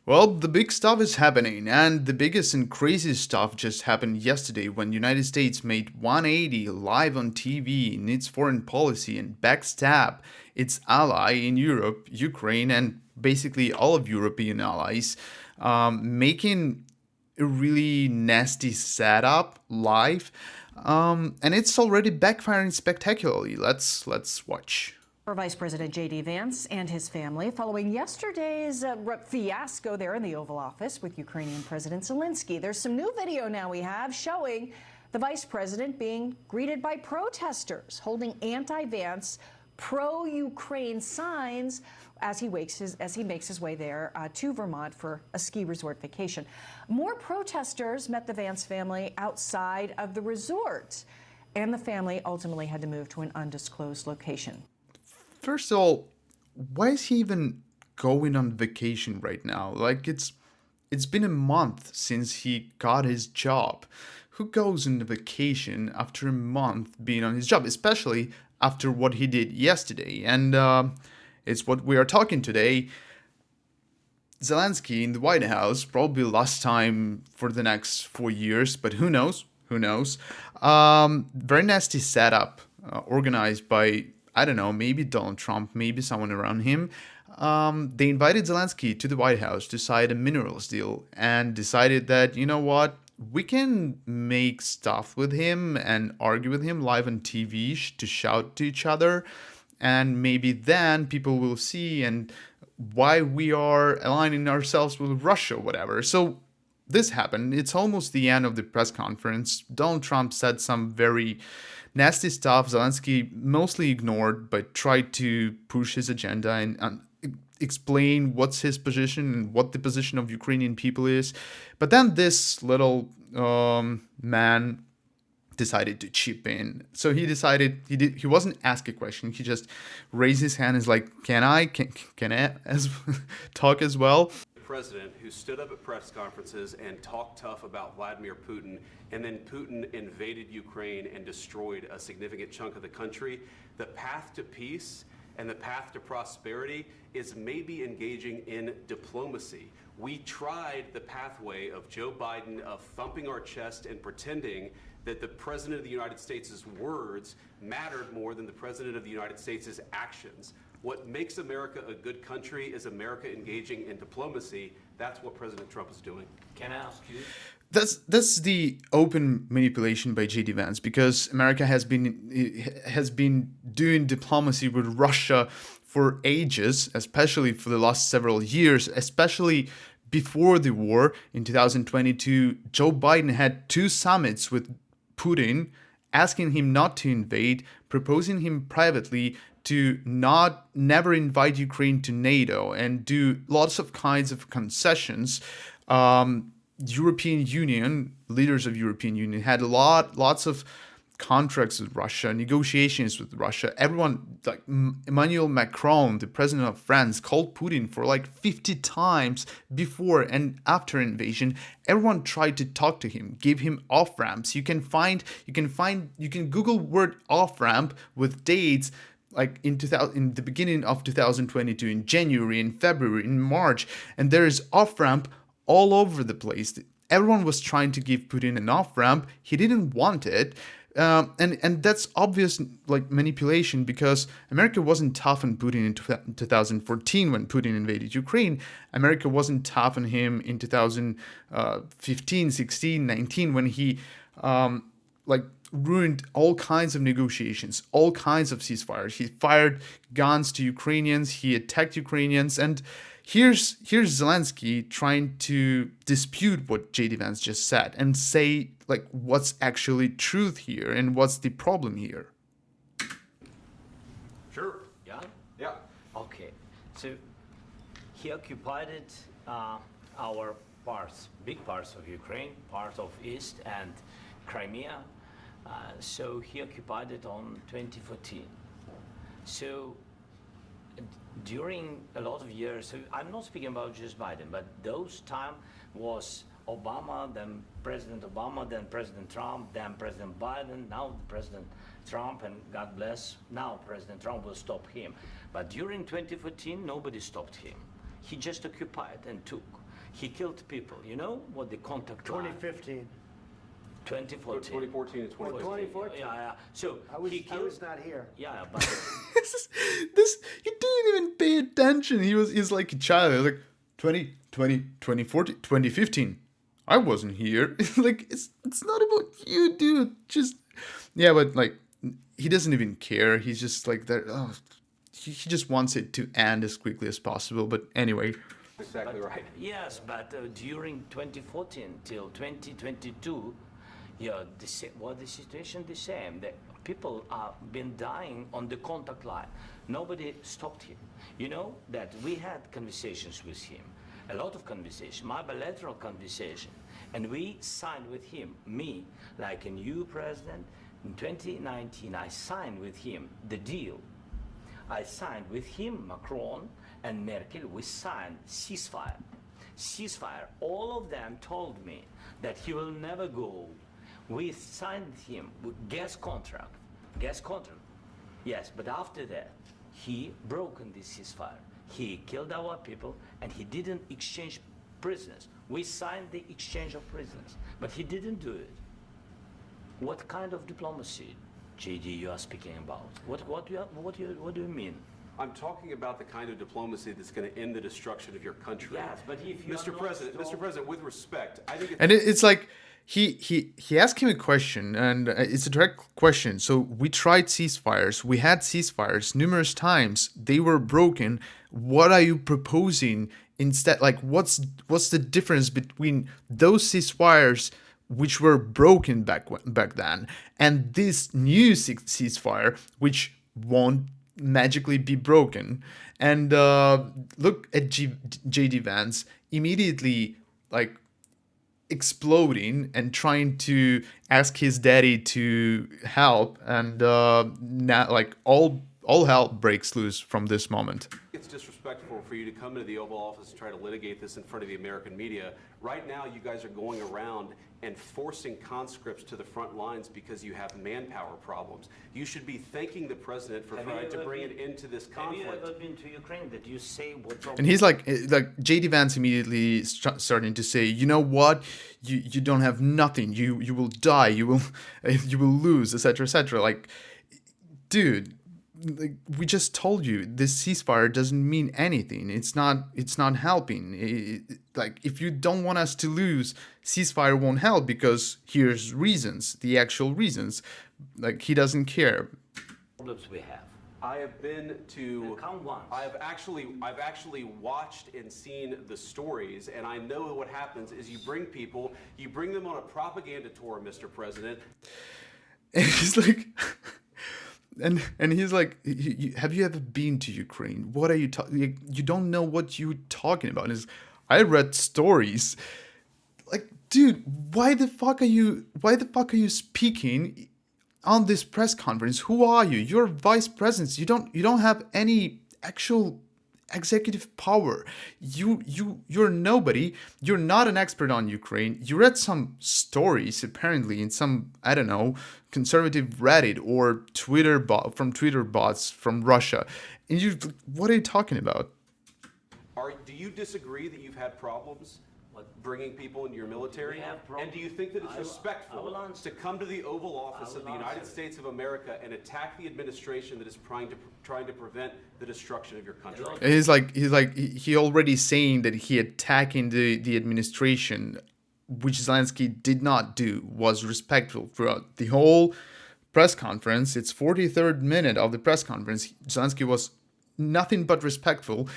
Well, the big stuff is happening, and the biggest and craziest stuff just happened yesterday when United States made 180 live on TV in its foreign policy and backstab its ally in Europe, Ukraine, and basically all of European allies, making a really nasty setup live, and it's already backfiring spectacularly. Let's watch. For Vice President J.D. Vance and his family following yesterday's fiasco there in the Oval Office with Ukrainian President Zelenskyy. There's some new video now we have showing the Vice President being greeted by protesters holding anti-Vance, pro-Ukraine signs as he makes his way there to Vermont for a ski resort vacation. More protesters met the Vance family outside of the resort, and the family ultimately had to move to an undisclosed location. First of all, why is he even going on vacation right now? Like, it's been a month since he got his job. Who goes on vacation after a month being on his job, especially after what he did yesterday? And it's what we are talking today. Zelenskyy in the White House, probably last time for the next 4 years, but who knows? Who knows? Very nasty setup organized by, I don't know, maybe Donald Trump, maybe someone around him. They invited Zelenskyy to the White House to sign a minerals deal and decided that, you know what, we can make stuff with him and argue with him live on TV to shout to each other. And maybe then people will see and why we are aligning ourselves with Russia or whatever. So this happened. It's almost the end of the press conference. Donald Trump said some very nasty stuff. Zelenskyy mostly ignored, but tried to push his agenda and explain what's his position and what the position of Ukrainian people is. But then this little man decided to chip in. So he decided he wasn't asked a question. He just raised his hand and is like, can I talk as well? President who stood up at press conferences and talked tough about Vladimir Putin, and then Putin invaded Ukraine and destroyed a significant chunk of the country. The path to peace and the path to prosperity is maybe engaging in diplomacy. We tried the pathway of Joe Biden of thumping our chest and pretending that the President of the United States' words mattered more than the President of the United States' actions. What makes America a good country is America engaging in diplomacy. That's what President Trump is doing. Can I ask you? That's the open manipulation by J.D. Vance, because America has been doing diplomacy with Russia for ages, especially for the last several years, especially before the war in 2022. Joe Biden had 2 summits with Putin, asking him not to invade, proposing him privately to never invite Ukraine to NATO and do lots of kinds of concessions. European Union, leaders of European Union had lots of contracts with Russia, negotiations with Russia. Everyone, like Emmanuel Macron, the president of France, called Putin for like 50 times before and after invasion. Everyone tried to talk to him, give him off ramps. You can Google word off ramp with dates like in the beginning of 2022, in January, in February, in March, and there is off ramp all over the place. Everyone was trying to give Putin an off ramp. He didn't want it. And that's obvious like manipulation, because America wasn't tough on Putin in 2014 when Putin invaded Ukraine. America wasn't tough on him in 2015, 16, 19 when he ruined all kinds of negotiations, all kinds of ceasefires. He fired guns to Ukrainians. He attacked Ukrainians. And here's Zelenskyy trying to dispute what J.D. Vance just said and say like what's actually truth here and what's the problem here. Sure. Yeah? Yeah. Okay. So he occupied our parts, big parts of Ukraine, part of East and Crimea. So he occupied it on 2014. So during a lot of years, so I'm not speaking about just Biden, but those time was Obama, then President Obama, then President Trump, then President Biden, now President Trump, and God bless, now President Trump will stop him. But during 2014, nobody stopped him. He just occupied and took. He killed people. You know what the contact line? 2015. 2014. 2014 and 2015. 2014. Yeah. So I was, he I killed. was not here. Yeah, but This he didn't even pay attention. He's like a child. He was like 2020, 2014, 2015. I wasn't here. Like it's not about you, dude. Just yeah, but like he doesn't even care. He's just like that. Oh, he just wants it to end as quickly as possible. But anyway, Exactly right. yes, but during 2014 till 2022, yeah, the situation the same. The people are been dying on the contact line. Nobody stopped him. You know that we had conversations with him, a lot of conversation, my bilateral conversation, and we signed with him, me, like a new president. In 2019, I signed with him the deal. I signed with him, Macron and Merkel, we signed ceasefire. Ceasefire. All of them told me that he will never go. We signed him with gas contract. Gas contract. Yes, but after that, he broken this ceasefire. He killed our people and he didn't exchange prisoners. We signed the exchange of prisoners, but he didn't do it. What kind of diplomacy, JD, you are speaking about? What do you mean? I'm talking about the kind of diplomacy that's going to end the destruction of your country. Yes, but if you Mr. President, with respect, I think it's like he asked him a question, and it's a direct question. So we tried ceasefires. We had ceasefires numerous times. They were broken. What are you proposing instead? Like, what's the difference between those ceasefires which were broken back then and this new ceasefire which won't magically be broken? And look at JD Vance immediately like exploding and trying to ask his daddy to help, and now like all hell breaks loose from this moment. it's disrespectful for you to come into the Oval Office and try to litigate this in front of the American media. Right now, you guys are going around and forcing conscripts to the front lines because you have manpower problems. You should be thanking the president for trying to bring an end to this conflict. Have you ever been to Ukraine that you say what problem? And he's like JD Vance immediately starting to say, you know what, you don't have nothing. You will die. You will lose, etc., etc. Like, dude. Like, we just told you this ceasefire doesn't mean anything. It's not helping. Like, if you don't want us to lose, ceasefire won't help because here's reasons, the actual reasons. Like, he doesn't care. Problems we have. I have been to. Count once. I've actually watched and seen the stories, and I know what happens is you bring them on a propaganda tour, Mr. President. And he's like. And he's like, have you ever been to Ukraine? What are you talking? You don't know what you're talking about. And I read stories. Like, dude, why the fuck are you speaking on this press conference? Who are you? You're vice president. You don't have any actual executive power. You're nobody. You're not an expert on Ukraine. You read some stories apparently in some, I don't know, conservative Reddit or Twitter bots from Russia. And what are you talking about? Do you disagree that you've had problems bringing people into your military? We have problems. And do you think that it's respectful answer. to come to the Oval Office of the United States of America and attack the administration that is trying to prevent the destruction of your country? And he already saying that he attacking the administration, which Zelenskyy did not do, was respectful throughout the whole press conference. It's 43rd minute of the press conference. Zelenskyy was nothing but respectful,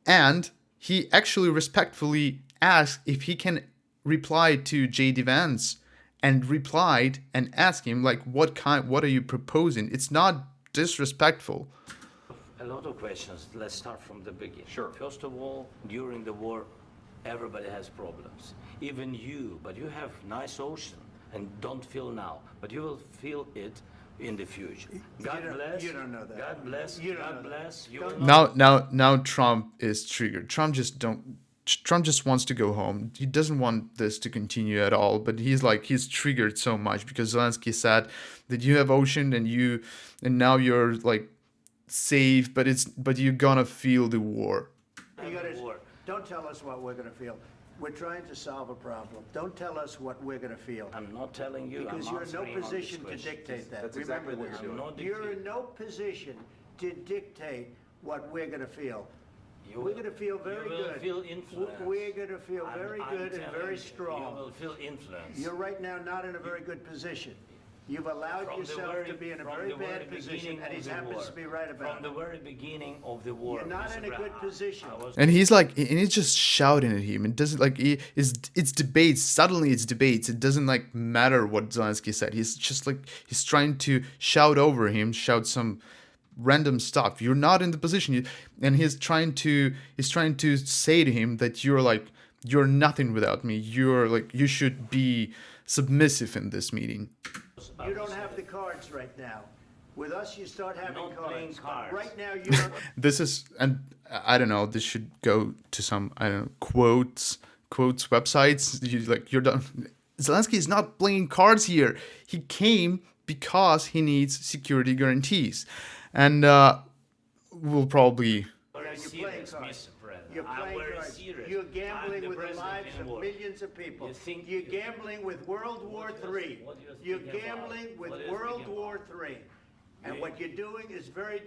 and he actually respectfully asked if he can reply to JD Vance, and replied and asked him like, what are you proposing? It's not disrespectful. A lot of questions. Let's start from the beginning. Sure. First of all, during the war, everybody has problems. Even you, but you have nice ocean and don't feel now, but you will feel it in the future. God bless. You don't know that. God bless. You don't God know bless. You will not. Now Trump is triggered. Trump just wants to go home. He doesn't want this to continue at all, but he's triggered so much because Zelenskyy said that you have ocean and now you're like safe, but you're gonna feel the war. Don't tell us what we're going to feel. We're trying to solve a problem. Don't tell us what we're going to feel. I'm not telling you. Because I'm you're in no answering on this position to question. dictate that. That's Remember exactly what this. you're doing. I'm not You're dictating. in no position to dictate what we're going to feel. You We're will- going to feel very you will good. feel influenced. We're going to feel very I'm good and telling very you, strong. You will feel influenced. You're right now not in a very good position. You've allowed From the yourself very- to be in a from very the very bad position, beginning and of he the happens war. to be right about From the it. very beginning of the war. You're not Mr. in a good Brown, position. I was- And he's like, and he's just shouting at him. It doesn't like it's debates. Suddenly it's debates. It doesn't like matter what Zelenskyy said. He's just like he's trying to shout over him, shout some random stuff. You're not in the position, and he's trying to say to him that you're nothing without me. You're like you should be submissive in this meeting. You don't have the cards right now. With us, you start having not playing cards. cards. But right now, you don't. This is, and I don't know, this should go to some, I don't know, quotes websites. You're done. Zelenskyy is not playing cards here. He came because he needs security guarantees. And we'll probably... Very You're playing serious, cards. Mr. President. You're I'm playing very cards. serious. You're I'm gambling with the president lives in of war. millions of people. You think- You're gambling with World War III. what do you You're think about? gambling with What do you World think War about? III. And what you're doing is very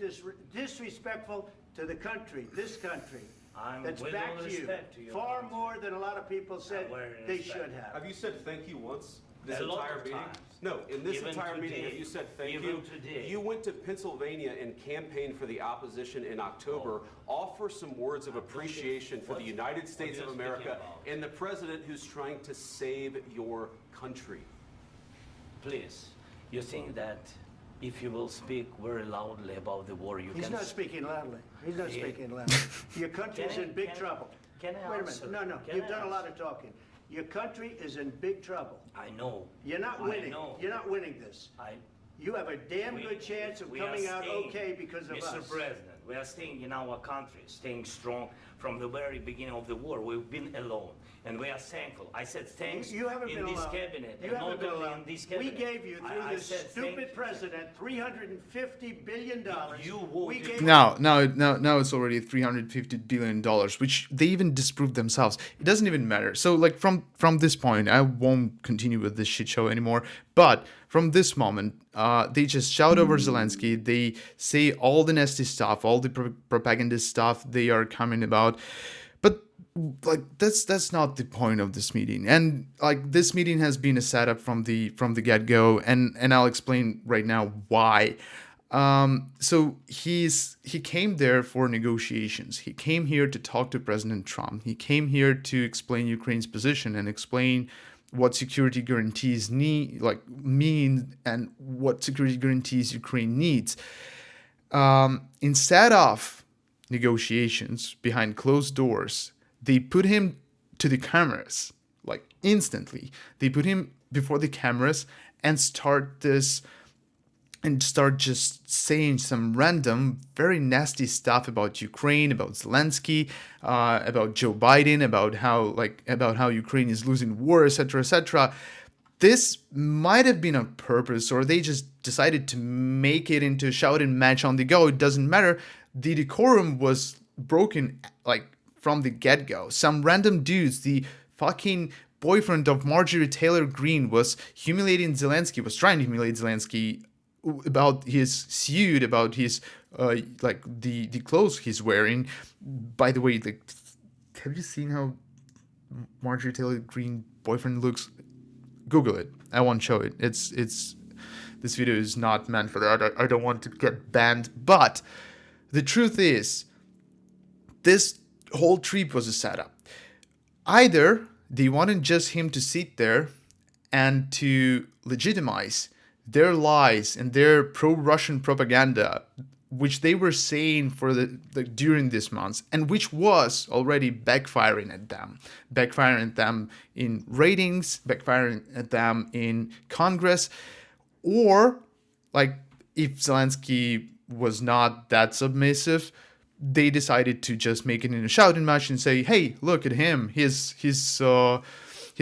disrespectful to the country, this country. I'm That's with back all to you. respect to your Far country. more than a lot of people said very they respect. should have. Have you said thank you once this A lot entire of meeting? times. No, in this Even entire meeting, today. have you said thank Even you? today. You went to Pennsylvania and campaigned for the opposition in October. Offer some words of appreciation for the United States you of speaking America about? and the president who's trying to save your country. Please, you think that if you will speak very loudly about the war, you He's can... not speaking loudly. He's not Yeah. speaking loudly. Your country's Can I- in big can I- trouble. can I Wait a answer? minute. No, Can you've I done a lot answer? of talking. Your country is in big trouble. I know. You're not I winning. know. You're not winning this. You have a damn We- good chance of we are coming out staying- okay because of Mr. us. President, we are staying in our country, staying strong from the very beginning of the war. We've been alone, and we are thankful. I said thanks You haven't in been this alone. cabinet, You and haven't not been only alone. in this We cabinet. gave you, through I this said stupid thank- president, $350 billion. You voted- We gave Now it's already $350 billion, which they even disproved themselves. It doesn't even matter. So like from this point, I won't continue with this shit show anymore. But from this moment, they just shout over Zelenskyy. They say all the nasty stuff, all the propaganda stuff they are coming about. But like that's not the point of this meeting. And like this meeting has been a setup from the get-go, and I'll explain right now why. So he came there for negotiations. He came here to talk to President Trump. He came here to explain Ukraine's position and explain what security guarantees mean and what security guarantees Ukraine needs. Instead of negotiations behind closed doors, they put him to the cameras, like instantly. They put him before the cameras and start just saying some random, very nasty stuff about Ukraine, about Zelenskyy, about Joe Biden, about how Ukraine is losing war, etc., etc. This might have been on purpose, or they just decided to make it into a shouting match on the go. It doesn't matter. The decorum was broken like from the get-go. Some random dudes, the fucking boyfriend of Marjorie Taylor Greene, was trying to humiliate Zelenskyy about his suit, about his the clothes he's wearing. By the way, like, have you seen how Marjorie Taylor Greene boyfriend looks? Google it. I won't show it. It's this video is not meant for that. I don't want to get banned. But the truth is, this whole trip was a setup. Either they wanted just him to sit there and to legitimize their lies and their pro-Russian propaganda, which they were saying for during these months, and which was already backfiring at them in ratings, backfiring at them in Congress, or like if Zelenskyy was not that submissive, they decided to just make it in a shouting match and say, "Hey, look at him. He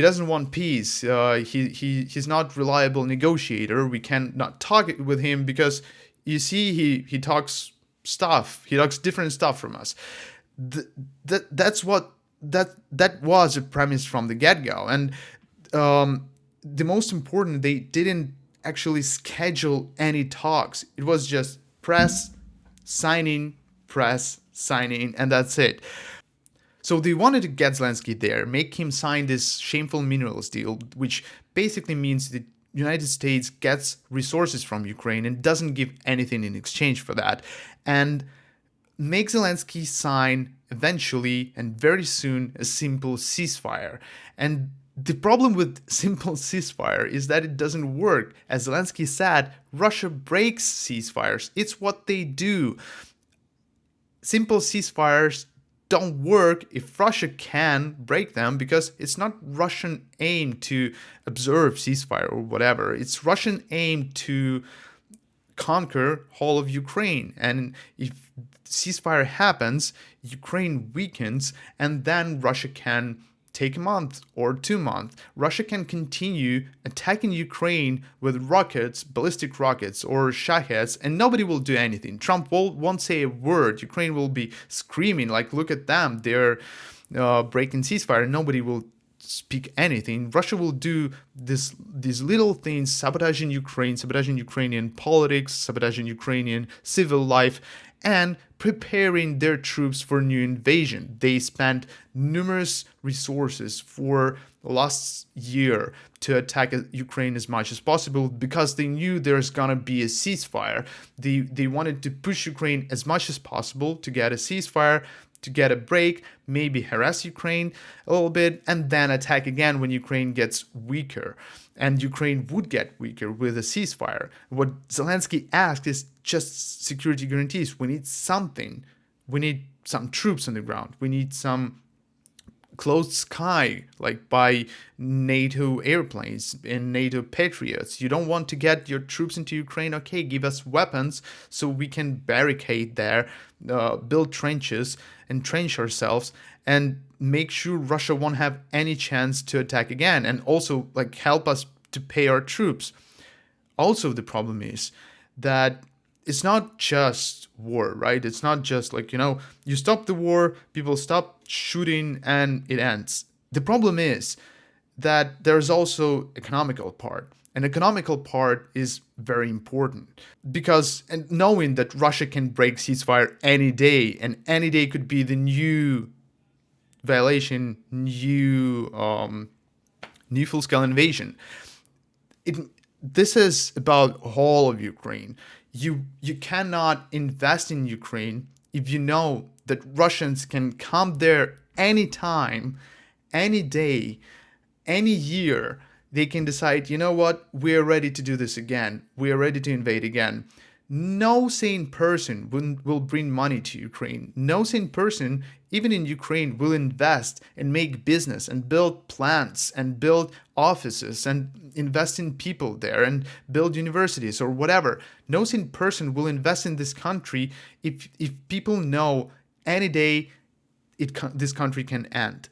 doesn't want peace. He's not reliable negotiator. We cannot talk with him because you see he talks stuff. He talks different stuff from us." That's what that was a premise from the get-go. And the most important, they didn't actually schedule any talks. It was just press, sign in, and that's it. So they wanted to get Zelenskyy there, make him sign this shameful minerals deal, which basically means the United States gets resources from Ukraine and doesn't give anything in exchange for that, and make Zelenskyy sign eventually and very soon a simple ceasefire. And the problem with simple ceasefire is that it doesn't work. As Zelenskyy said, Russia breaks ceasefires. It's what they do. Simple ceasefires don't work if Russia can break them, because it's not Russian aim to observe ceasefire or whatever. It's Russian aim to conquer whole of Ukraine. And if ceasefire happens, Ukraine weakens, and then Russia can take a month or 2 months. Russia can continue attacking Ukraine with rockets, ballistic rockets or Shaheds, and nobody will do anything. Trump won't say a word. Ukraine will be screaming like, look at them, they're breaking ceasefire. Nobody will speak anything. Russia will do these little things, sabotaging Ukraine, sabotaging Ukrainian politics, sabotaging Ukrainian civil life, and preparing their troops for new invasion. They spent numerous resources for last year to attack Ukraine as much as possible because they knew there's gonna be a ceasefire. They wanted to push Ukraine as much as possible to get a ceasefire, to get a break, maybe harass Ukraine a little bit, and then attack again when Ukraine gets weaker. And Ukraine would get weaker with a ceasefire. What Zelenskyy asked is just security guarantees. We need something. We need some troops on the ground. We need some closed sky, like by NATO airplanes and NATO Patriots. You don't want to get your troops into Ukraine? Okay, give us weapons so we can barricade there, build trenches and trench ourselves, and make sure Russia won't have any chance to attack again, and also like help us to pay our troops. Also, the problem is that it's not just war, right? It's not just like, you stop the war, people stop shooting and it ends. The problem is that there's also economical part. An economical part is very important because, and knowing that Russia can break ceasefire any day, and any day could be the new violation, new full-scale invasion. This is about whole of Ukraine. You cannot invest in Ukraine if you know that Russians can come there anytime, any day, any year. They can decide, you know what, we're ready to do this again. We're ready to invade again. No sane person will bring money to Ukraine. No sane person, even in Ukraine, will invest and make business and build plants and build offices and invest in people there and build universities or whatever. No sane person will invest in this country if people know any day this country can end.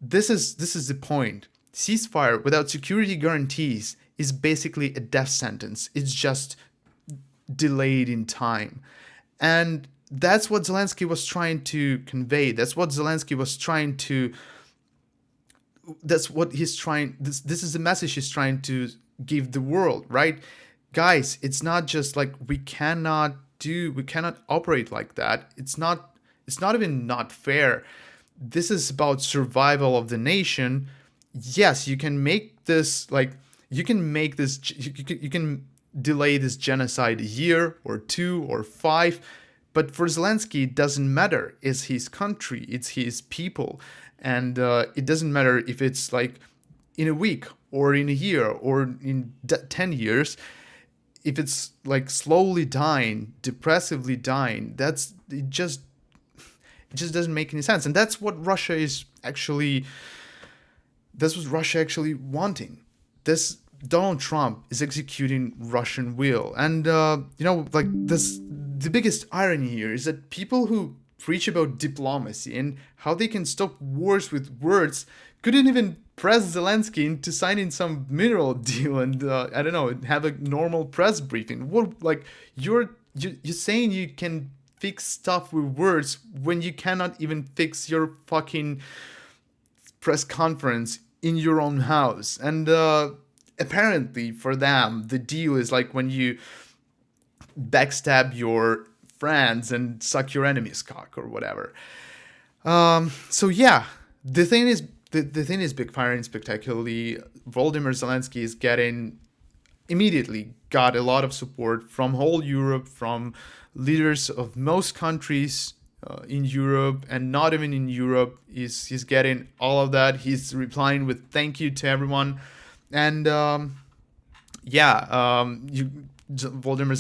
This is the point. Ceasefire without security guarantees is basically a death sentence. It's just delayed in time. And that's what Zelenskyy was trying to convey. That's what Zelenskyy was trying to, this is the message he's trying to give the world, right? Guys, it's not just like we cannot operate like that. It's not even not fair. This is about survival of the nation. Yes, you can make this you can delay this genocide a year or 2 or 5, but for Zelenskyy it doesn't matter. It's his country, it's his people, and it doesn't matter if it's like in a week or in a year or in 10 years. If it's like slowly dying, depressively dying, it just doesn't make any sense. And that's what Russia is actually. That's what Russia actually wanting. This Donald Trump is executing Russian will, and the biggest irony here is that people who preach about diplomacy and how they can stop wars with words couldn't even press Zelenskyy into signing some mineral deal and have a normal press briefing. What, like you're saying you can fix stuff with words when you cannot even fix your fucking press conference in your own house. And apparently for them, the deal is like when you backstab your friends and suck your enemy's cock or whatever. So yeah, the thing is big fire and spectacularly. Volodymyr Zelenskyy is immediately got a lot of support from whole Europe, from leaders of most countries in Europe and not even in Europe. He's getting all of that. He's replying with thank you to everyone. And Volodymyr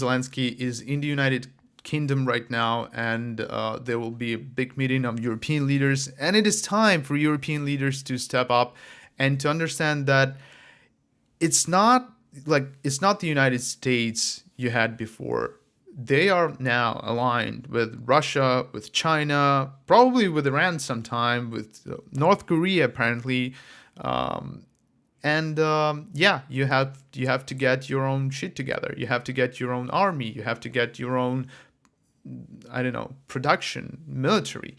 Zelenskyy is in the United Kingdom right now, and there will be a big meeting of European leaders, and it is time for European leaders to step up and to understand that it's not the United States you had before. They are now aligned with Russia, with China, probably with Iran sometime, with North Korea apparently. You have to get your own shit together. You have to get your own army. You have to get your own, production, military.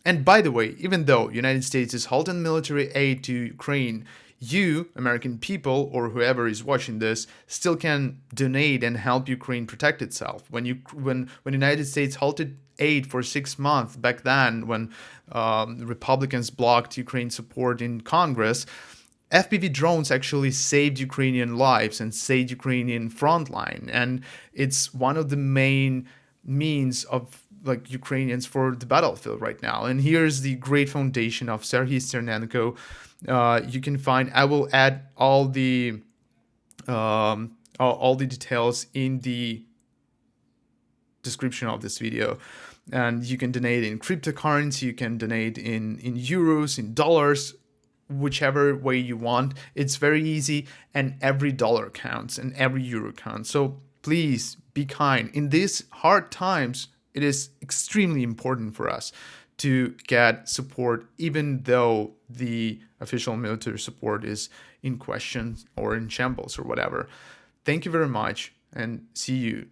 And by the way, even though United States is halting military aid to Ukraine, you, American people, or whoever is watching this, still can donate and help Ukraine protect itself. When the United States halted aid for 6 months back then, when Republicans blocked Ukraine support in Congress, FPV drones actually saved Ukrainian lives and saved Ukrainian frontline, and it's one of the main means of Ukrainians for the battlefield right now. And here's the great foundation of Serhiy STERNENKA. You can find. I will add all the details in the description of this video. And you can donate in cryptocurrency. You can donate in euros, in dollars, whichever way you want. It's very easy, and every dollar counts and every euro counts. So please be kind. In these hard times, it is extremely important for us to get support, even though the official military support is in question or in shambles or whatever. Thank you very much, and see you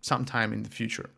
sometime in the future.